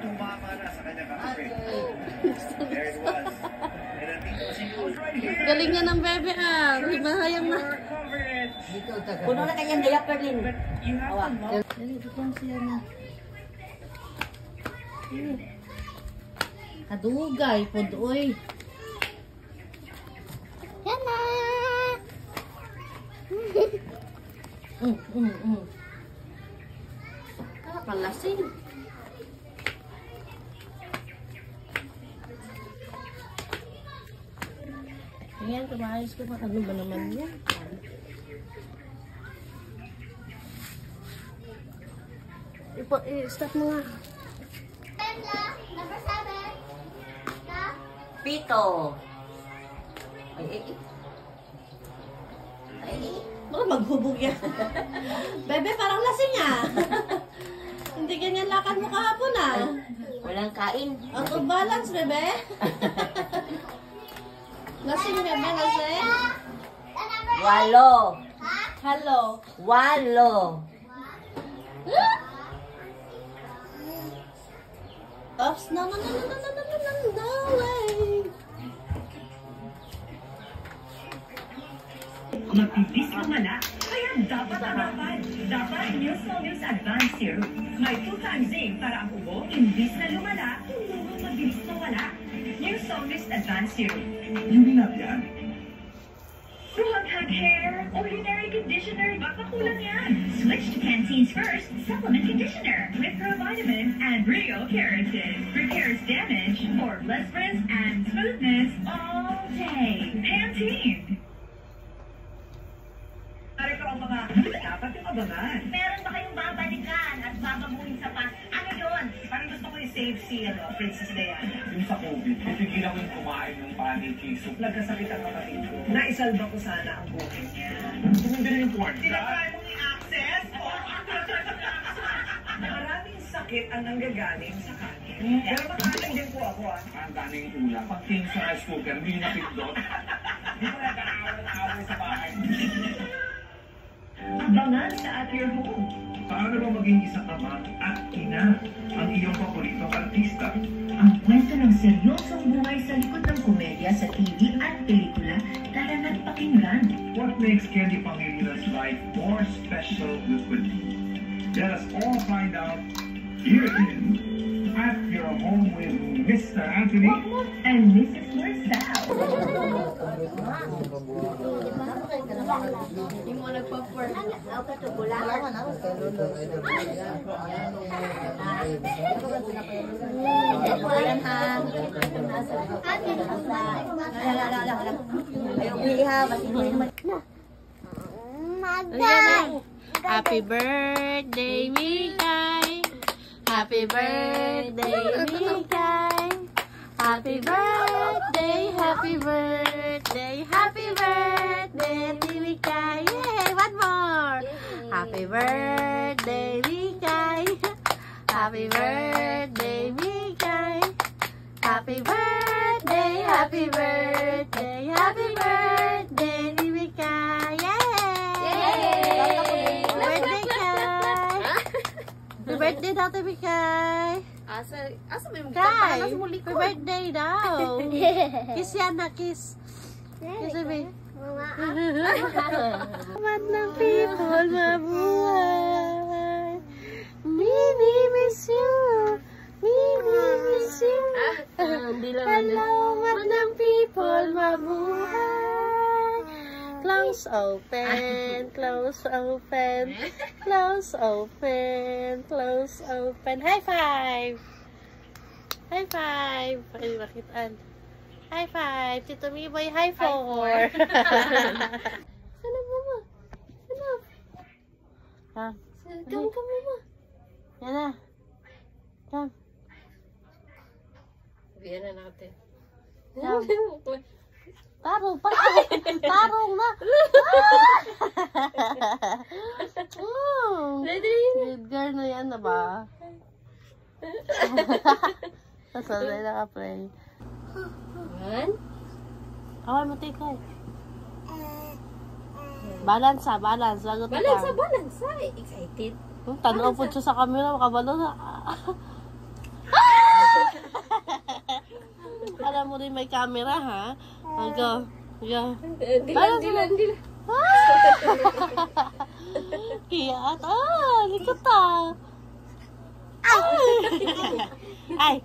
Tumama na sa kanyang kape. There it was. And nandito si Coach right here. Galing nga ng bebe ah. Mahayang na. Puno na kanyang diaper din. Awa. Dito lang siya na. Kadugay, podoy. Yan na! Palasing. Ayan, kumayos ko. Ano ba naman yan? I-stop mo nga. Number 7. Pito. Baka maghubog yan. Bebe, parang lasing ah. Hindi ganyan lakad mo kahapon ah. Walang kain. Out of balance, bebe. Lasing, bebe, lasing. Walo. Hello. Walo. Oops, no way. Mapipis lumala, kaya dapat agapad. Dapat News Advanced Serum. May 2 times zinc para ang ubo, imbis na lumala, tulungan mabilis mawala. News Advanced Serum. Yung na yan. Ruhag hair, ordinary conditioner, baka kulang yan. Switch to Pantene's first supplement conditioner with provitamin and real keratin. Repairs damage for less frizz and smoothness all day. Pantene. Narito ang mga dapat yung abangan. Meron ba kayong babalikan at babaguhin sa pas? Ano yun? Parang gusto ko i-save si Princess Diana. Yung sa COVID, titigil ako yung kumain ng pancake soup. Nagkasakit ang kapatid ko. Naisalba ko sana ang buhay niya. Tumindin yung porn. Tinatry mong i-access? Maraming sakit ang nanggagaling sa kanin. Pero makain din po ako Ang daming ulam. Pag king sa rice cooker, hindi napindot. Hindi ko nag-aaway sa bahay. Abangan sa At Your Home. Paano ba maging isang ama at ina ang iyong paboritong artista? Ang kwento ng seryosong buhay sa likod ng komedya sa TV at pelikula, tara na't pakinggan. What makes Candy Pangilinan life more special with you? Let us all find out here in At Your Home with Mr. Anthony And Mrs. Marcel. Hindi mo nagpa-work. Happy birthday, Mikay! Happy birthday, Mikay! Happy birthday, happy birthday, happy birthday, Mikay! Yay! One more! Happy birthday, Mikay! Happy birthday, Mikay! Happy birthday, happy birthday, happy birthday, Mikay! Yay! Birthday, Kay! Happy birthday daw, Mikay! Asa mo yung Kay! Happy birthday daw! Kiss yan na, kiss! Kiss me! Lahat ng people mabuhay! Mimi miss you! Mimi miss you! Salamat ng people mabuhay! Close open, close open, close open, close open. High five! High five! Ay, makitaan. High five! Tito Miboy, high four! Sana mama? Sana? Come. Come, mama. Yan na. Come. Sabihan na natin. Come. Tarong pa! Tarong na! Good girl na yan na ba? Sasalay na ka-play. Away mo, Tikoy. Balance ha, balance. Lagot ka. Balance. Excited. Tanaw po siya sa camera, makabalo na. Alam mo rin may camera, ha? Go. Hindi. Kiyat. Likot Ay.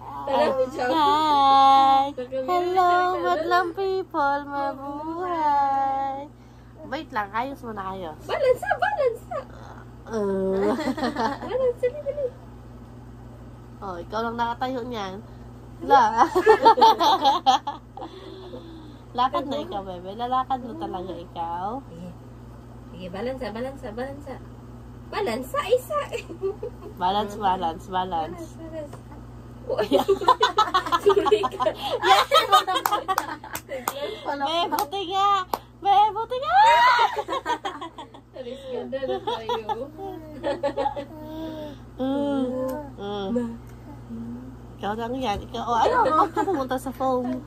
Hi. Hello, madlang people. Mabuhay. Wait lang. Ayos mo na ayos. Balance. Oh, ikaw lang nakatayo niyan. La. Lakad na ikaw, bebe. Lalakad mo talaga ikaw. Sige, balance. Balance, isa. Balance. Uy, sorry ka. Buti nga. Alis ganda na tayo. Ikaw lang yan. Huwag ka pumunta sa foam.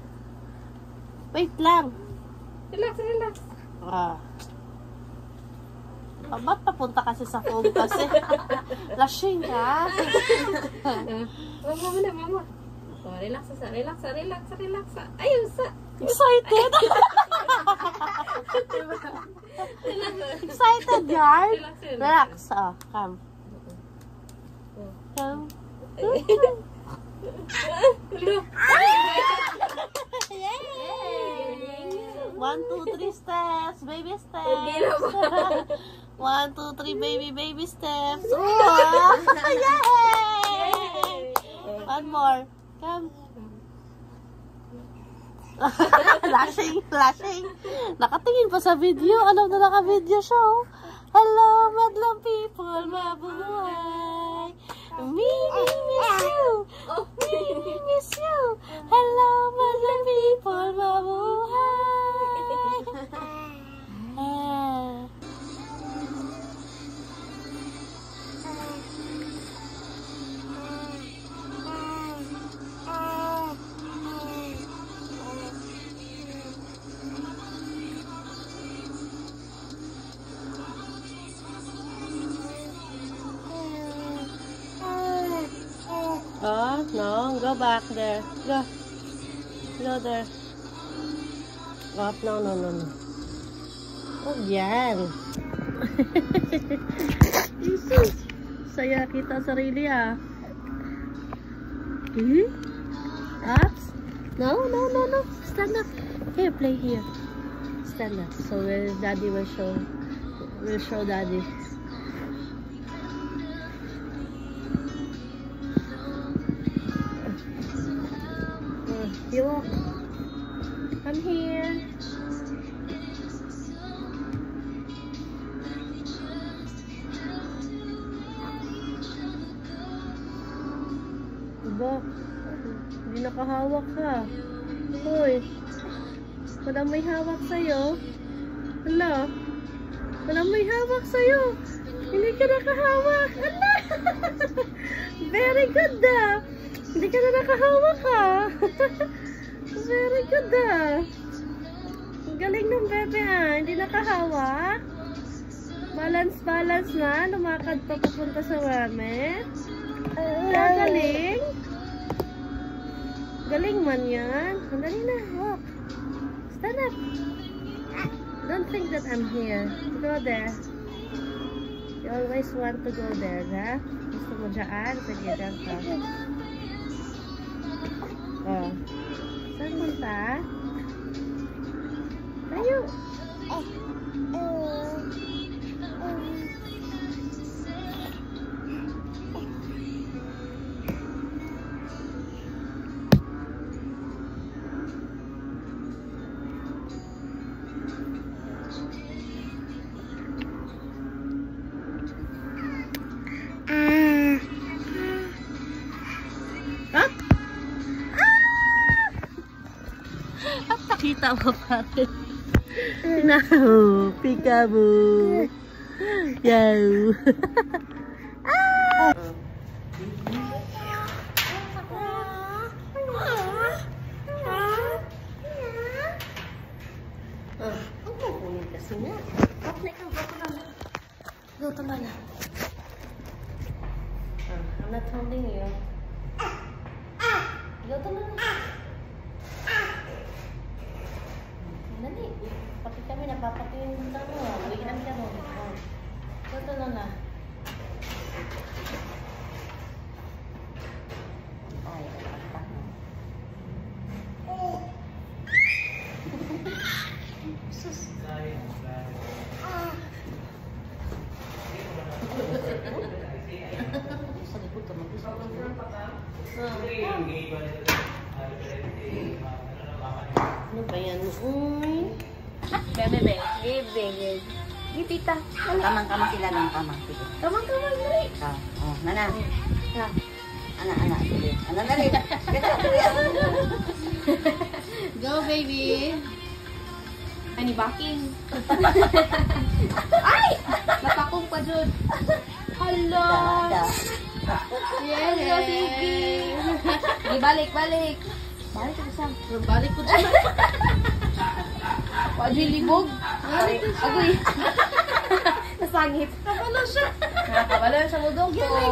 Wait lang. Relax. Ba't papunta kasi sa foam kasi? Lashing ka. Mama. Oh, relax. Ayun sa. Excited? Excited, yard? Relax. Come. Yay! 1, 2, 3 steps. Baby steps. 1, 2, 3 baby steps. Yay! One more. Come. Flashing. Nakatingin pa sa video. Alam na naka-video siya. Hello, madlang people. Mabuhay. Miss you. Hello, madlang people. Mabuhay. No, go back there. Go there. Up, no. Oh, yan. Jesus. Saya kita sarili, Ups? No. Stand up. Here, play here. Stand up. So Daddy will show Daddy. You walk. Come here. Diba? Hindi nakahawak ka. Hoy. Walang may hawak sa'yo. Hala. Walang may hawak sa'yo. Hindi ka nakahawak. Hala. Very good Hindi ka na nakahawak Very good Ang galing ng bebe Hindi nakahawak. Balance na. Lumakad pa papunta sa mami. Galing. Galing man yan. Sandali na. Walk. Stand up. Don't think that I'm here. Go there. You always want to go there, ha? Gusto mo dyan? Sige, dyan ka. Oh. Saan punta? Tayo. Kita mo pa rin. No, peekaboo. Yow. Kasi nga. Luto na lang. I'm not holding you. Go to na. Dali. Pati kami napapaki yung tamo. Uwian ka mo. Go to na. Ay, sa likod ka mag-gusto. Ano ba yan? Bebe. Gitita. Kamang-kamang sila ng kamang. Sige. Kamang, dali. Oh, nana. Ha. Ana, sige. Ana, dali. Go, baby. Ani baking. Ay! Natakong pa dun. Hello. Yes. Hello, sige. Di balik. Balik ko sa. Balik ko dyan. Pwede libog. Agoy. Nasangit. Kapalo siya. Nakakabalo sa mudong ko. Yay!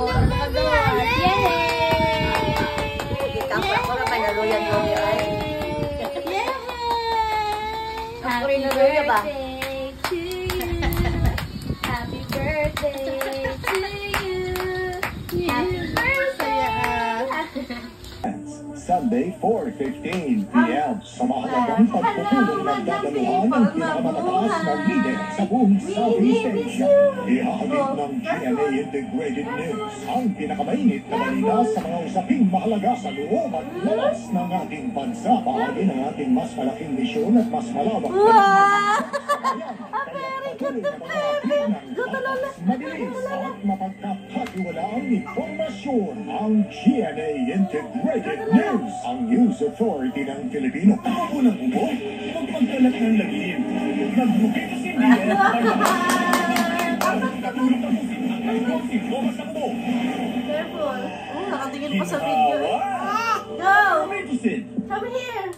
Ako na may naluyan ko niya ay. Ako rin naluya ba? to you. Happy birthday to you. Happy birthday. Sunday, 4:15 p.m. Sa mahalagang pagpupulong ng dadaluhan ng pinakamataas na lider sa buong Southeast Asia. Ihahatid ng GMA Integrated News ang pinakamainit na balita sa mga usaping mahalaga sa loob at labas ng ating bansa. Bahagi ng ating mas malaking misyon at mas malawak mabilis at mapagkakatiwalaang impormasyon ang GMA Integrated News, ang News Authority ng Pilipino. Ako ng ubo, magpagkalat ng lagim. Nagbukit si Miguel at katulog ang sintomas ng ubo. Careful. Nakatingin pa sa video. Go! Come here.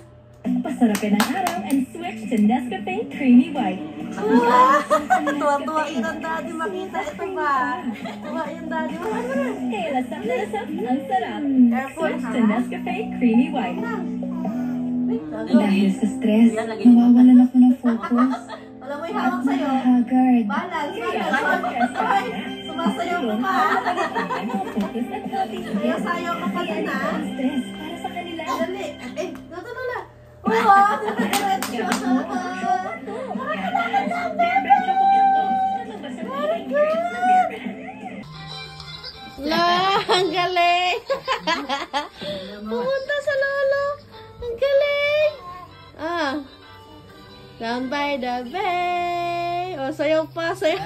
Pasarapin ang araw and switch to Nescafe Creamy White. Tuwa-tuwa yun ang daddy makita. Ito ba? Tuwa yung daddy. Kaya lasap na lasap ang sarap. Careful, Switch to ha? Nescafe Creamy White. Go. Dahil sa stress, nawawalan ako ng focus. Wala mo yung hawak sa'yo. Haggard. Balance. Ay, sumasayaw ka pa. Focus at healthy. Kaya sayaw ka pa din, ha? Stress para sa kanila. Dali. Eh, dito na. Oo, diretso. La, ang galing! Pumunta sa lolo. Ang galing! Down by the bay. Oh, sayaw pa, sayaw.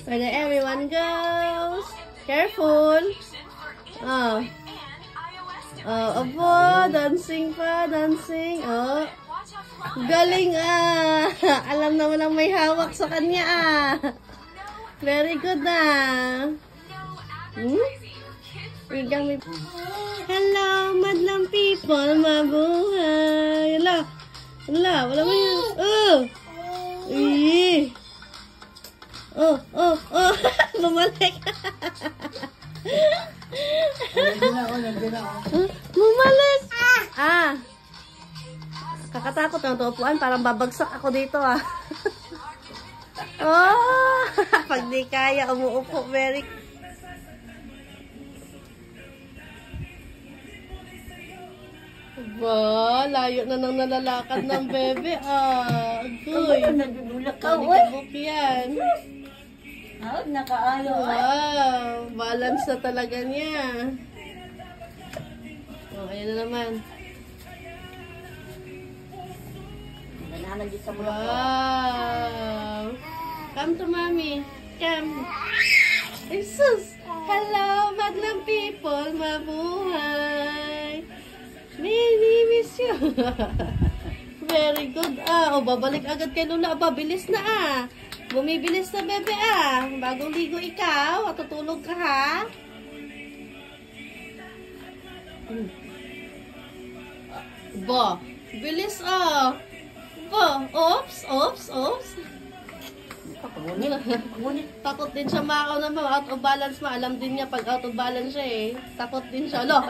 Where everyone goes. Careful. Opo, dancing pa, dancing. Oh, galing Alam naman ang may hawak sa kanya Very good Hello, madlang people, mabuhay. Wala mo yun. Bumalik. Bumalik. Kakatakot ng tuupuan, parang babagsak ako dito pag di kaya, umuupo, very. Ba, layo na nang nalalakad ng bebe Agoy. Nagdudulak ka, Buk yan. nakaayo. Wow, balance na talaga niya. Ayan na naman. Wow. Come to mommy. Come. Jesus. Hello, madlang people. Mabuhay. Many miss you. Very good. Babalik agad kay Lula. Bilis na Bumibilis na bebe Bagong ligo ikaw. Tutulog ka ha. Bilis Oops. Pagunit. Pagunit. Takot din siya makaw na out of balance ma. Alam din niya pag out of balance siya eh. Takot din siya. Alo.